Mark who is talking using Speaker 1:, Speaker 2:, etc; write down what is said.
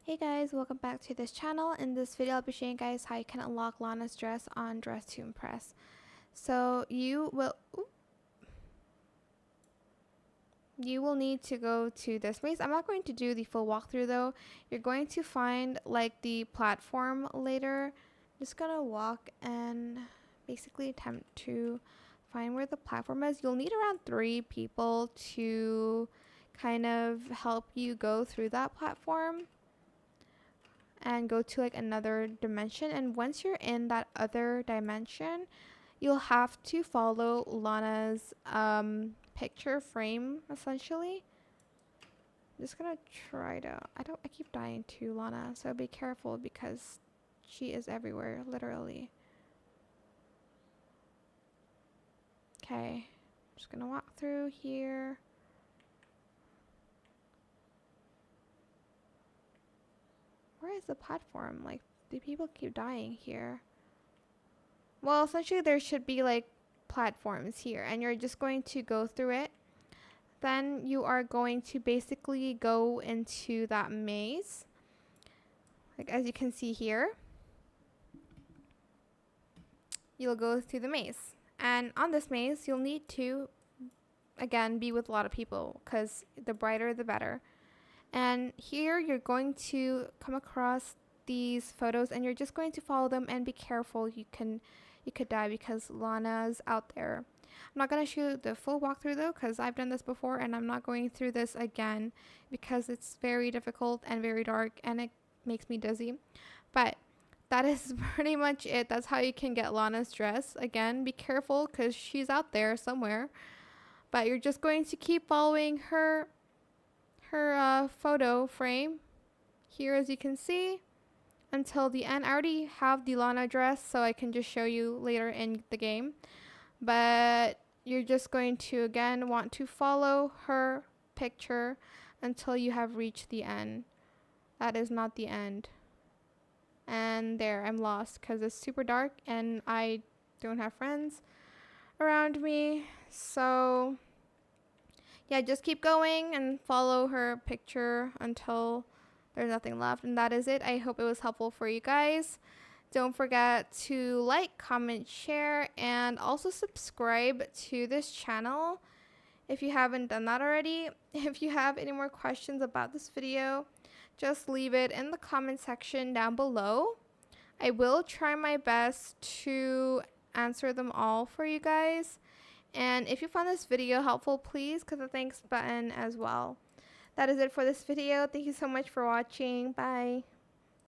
Speaker 1: Hey guys, welcome back to this channel. In this video, I'll be showing you guys how you can unlock Lana's dress on Dress to Impress. So you will need to go to this place. I'm not going to do the full walkthrough though. You're going to find like the platform later. Just gonna walk and basically attempt to find where the platform is. You'll need around 3 people to kind of help you go through that platform and go to like another dimension. And once you're in that other dimension, you'll have to follow Lana's picture frame essentially. I'm just gonna try to I keep dying to Lana, so be careful because she is everywhere literally. Okay, just gonna walk through here. Where is the platform? Like, do people keep dying here? Well, essentially there should be like platforms here and you're just going to go through it. Then you are going to basically go into that maze. Like as you can see here, you'll go through the maze. And on this maze, you'll need to, again, be with a lot of people because the brighter the better. And here you're going to come across these photos and you're just going to follow them and be careful. You could die because Lana's out there. I'm not going to shoot the full walkthrough though because I've done this before and I'm not going through this again because it's very difficult and very dark and it makes me dizzy. But that is pretty much it. That's how you can get Lana's dress. Again, be careful because she's out there somewhere. But you're just going to keep following her photo frame here, as you can see, until the end. I already have the Lana dress, so I can just show you later in the game. But you're just going to, again, want to follow her picture until you have reached the end. That is not the end. And there, I'm lost because it's super dark and I don't have friends around me. So yeah, just keep going and follow her picture until there's nothing left. And that is it. I hope it was helpful for you guys. Don't forget to like, comment, share, and also subscribe to this channel if you haven't done that already. If you have any more questions about this video, just leave it in the comment section down below. I will try my best to answer them all for you guys. And if you found this video helpful, please click the thanks button as well. That is it for this video. Thank you so much for watching. Bye.